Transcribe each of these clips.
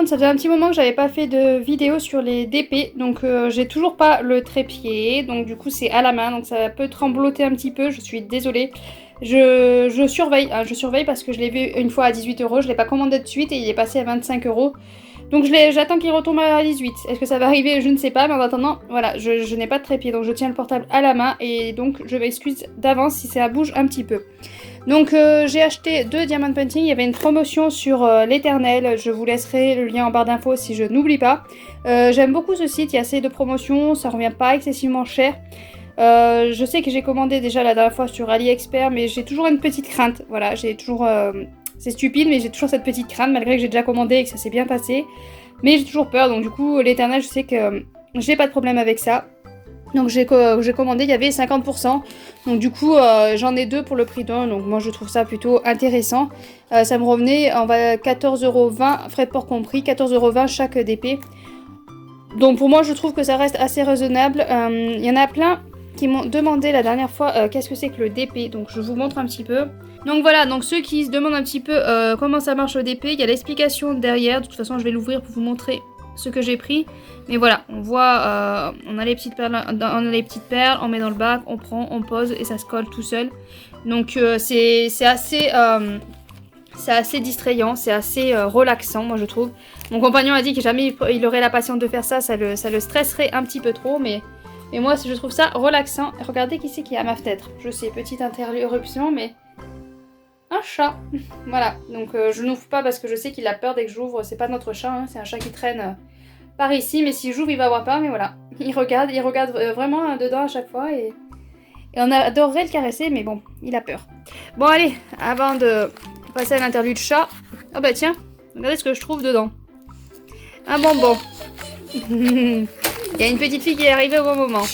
contre, ça faisait un petit moment que j'avais pas fait de vidéo sur les DP. Donc j'ai toujours pas le trépied. Donc du coup c'est à la main. Donc ça peut trembloter un petit peu. Je suis désolée. Je surveille. Hein, je surveille parce que je l'ai vu une fois à 18 €. Je l'ai pas commandé de suite et il est passé à 25 €. Donc j'attends qu'il retombe à 18. Est-ce que ça va arriver? Je ne sais pas. Mais en attendant, voilà, je n'ai pas de trépied. Donc je tiens le portable à la main. Et donc je m'excuse d'avance si ça bouge un petit peu. Donc j'ai acheté 2 Diamond Painting, il y avait une promotion sur l'Éternel, je vous laisserai le lien en barre d'infos si je n'oublie pas. J'aime beaucoup ce site, il y a assez de promotions, ça revient pas excessivement cher. Je sais que j'ai commandé déjà la dernière fois sur AliExpert, mais j'ai toujours une petite crainte, voilà, j'ai toujours... c'est stupide, mais j'ai toujours cette petite crainte, malgré que j'ai déjà commandé et que ça s'est bien passé. Mais j'ai toujours peur, donc du coup l'Éternel, je sais que j'ai pas de problème avec ça. Donc j'ai commandé, il y avait 50%. Donc du coup j'en ai 2 pour le prix d'un. Donc moi je trouve ça plutôt intéressant. Ça me revenait en 14,20 €, frais de port compris, 14,20 € chaque DP. Donc pour moi je trouve que ça reste assez raisonnable. Il y en a plein qui m'ont demandé la dernière fois qu'est-ce que c'est que le DP. Donc je vous montre un petit peu. Donc voilà, donc ceux qui se demandent un petit peu comment ça marche le DP, il y a l'explication derrière. De toute façon je vais l'ouvrir pour vous montrer ce que j'ai pris. Mais voilà, on voit, on a les petites perles, on met dans le bac, on prend, on pose et ça se colle tout seul. Donc c'est assez distrayant, c'est assez relaxant, moi je trouve. Mon compagnon a dit que jamais il aurait la patience de faire ça, ça le stresserait un petit peu trop, mais moi je trouve ça relaxant. Regardez qui c'est qui est à ma fenêtre. Je sais, petite interruption, mais un chat. Voilà, donc je n'ouvre pas parce que je sais qu'il a peur dès que j'ouvre. C'est pas notre chat, hein, c'est un chat qui traîne par ici, mais si j'ouvre il va avoir peur, mais voilà. Il regarde vraiment dedans à chaque fois et on adorerait le caresser, mais bon, il a peur. Bon allez, avant de passer à l'interlude chat, oh bah tiens, regardez ce que je trouve dedans. Un bonbon. Il y a une petite fille qui est arrivée au bon moment.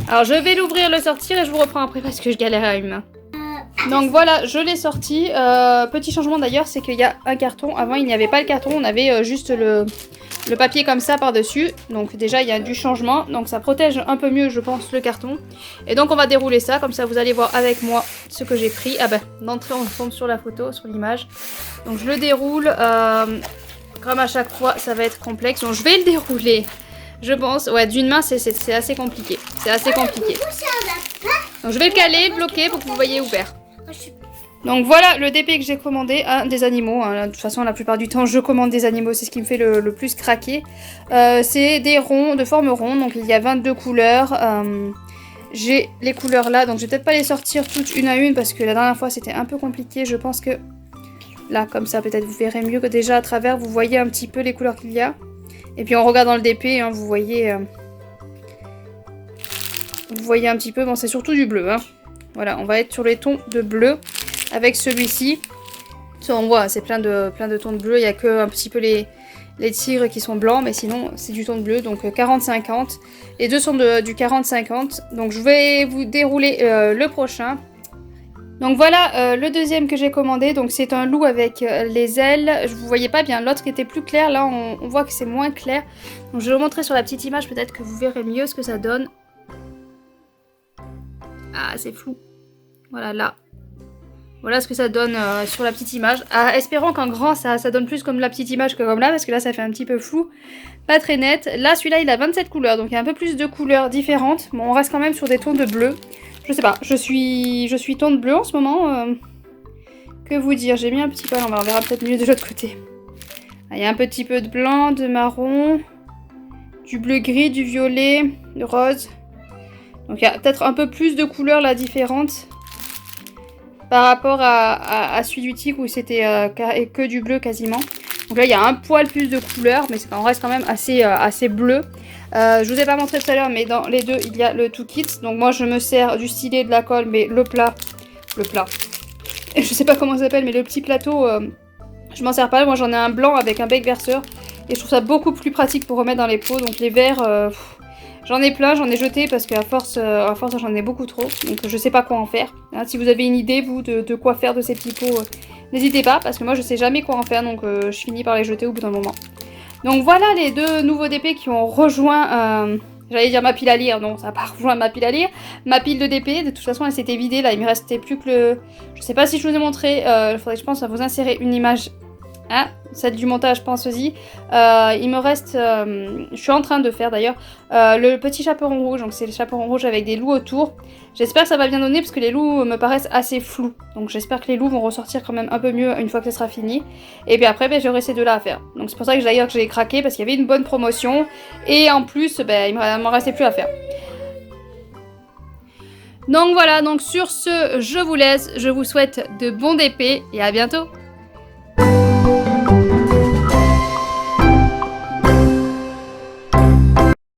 Alors je vais l'ouvrir, le sortir et je vous reprends après parce que je galère à une main. Donc voilà, je l'ai sorti. Petit changement d'ailleurs, c'est qu'il y a un carton. Avant, il n'y avait pas le carton, on avait juste le papier comme ça par-dessus. Donc déjà, il y a du changement. Donc ça protège un peu mieux, je pense, le carton. Et donc on va dérouler ça, comme ça vous allez voir avec moi ce que j'ai pris. Ah ben, d'entrée, on tombe sur la photo, sur l'image. Donc je le déroule. Comme à chaque fois, ça va être complexe. Donc je vais le dérouler. Je pense, ouais, d'une main, c'est assez compliqué. C'est assez compliqué. Donc je vais le caler, le bloquer pour que vous voyez où faire. Donc voilà le DP que j'ai commandé, des animaux. Hein. De toute façon, la plupart du temps, je commande des animaux, c'est ce qui me fait le plus craquer. C'est des ronds, de forme ronde, donc il y a 22 couleurs. J'ai les couleurs là, donc je vais peut-être pas les sortir toutes une à une parce que la dernière fois c'était un peu compliqué. Je pense que là, comme ça, peut-être vous verrez mieux que déjà à travers, vous voyez un petit peu les couleurs qu'il y a. Et puis on regarde dans le DP, hein, vous voyez un petit peu, bon c'est surtout du bleu. Hein. Voilà, on va être sur les tons de bleu avec celui-ci. On voit, c'est plein de tons de bleu, il n'y a que un petit peu les tigres qui sont blancs, mais sinon c'est du ton de bleu, donc 40-50. Les deux sont du 40-50, donc je vais vous dérouler le prochain. Donc voilà le deuxième que j'ai commandé, donc c'est un loup avec les ailes, je vous voyais pas bien, l'autre était plus clair, là on voit que c'est moins clair. Donc je vais vous montrer sur la petite image, peut-être que vous verrez mieux ce que ça donne. Ah c'est flou, voilà là. Voilà ce que ça donne sur la petite image. Ah, espérons qu'en grand ça donne plus comme la petite image que comme là, parce que là ça fait un petit peu flou, pas très net. Là celui-là il a 27 couleurs, donc il y a un peu plus de couleurs différentes. Bon on reste quand même sur des tons de bleu. Je sais pas, je suis ton de bleu en ce moment. Que vous dire, j'ai mis un petit peu à l'envers, on verra peut-être mieux de l'autre côté. Il y a un petit peu de blanc, de marron, du bleu gris, du violet, de rose. Donc il y a peut-être un peu plus de couleurs là différentes par rapport à celui du tigre où c'était que du bleu quasiment. Donc là il y a un poil plus de couleurs, mais on reste quand même assez bleu. Je vous ai pas montré tout à l'heure, mais dans les deux il y a le tout kit. Donc moi je me sers du stylet, de la colle, mais le plat. Et je sais pas comment ça s'appelle, mais le petit plateau, je m'en sers pas. Moi j'en ai un blanc avec un bec verseur. Et je trouve ça beaucoup plus pratique pour remettre dans les pots. Donc les verres, j'en ai plein, j'en ai jeté parce qu'à force j'en ai beaucoup trop. Donc je sais pas quoi en faire. Hein, si vous avez une idée, vous, de quoi faire de ces petits pots, n'hésitez pas. Parce que moi je sais jamais quoi en faire, donc je finis par les jeter au bout d'un moment. Donc voilà les deux nouveaux DP qui ont rejoint, j'allais dire ma pile à lire, non ça n'a pas rejoint ma pile à lire, ma pile de DP, de toute façon elle s'était vidée, là il me restait plus que le... Je sais pas si je vous ai montré, il faudrait je pense vous insérer une image Hein, celle du montage, pense-y. Il me reste, je suis en train de faire d'ailleurs, le petit chaperon rouge. Donc c'est le chaperon rouge avec des loups autour. J'espère que ça va bien donner parce que les loups me paraissent assez flous. Donc j'espère que les loups vont ressortir quand même un peu mieux une fois que ce sera fini. Et puis après, ben, j'aurai ces deux-là à faire. Donc c'est pour ça que d'ailleurs que j'ai craqué parce qu'il y avait une bonne promotion. Et en plus, ben, il m'en restait plus à faire. Donc voilà, donc sur ce, je vous laisse. Je vous souhaite de bons DP et à bientôt.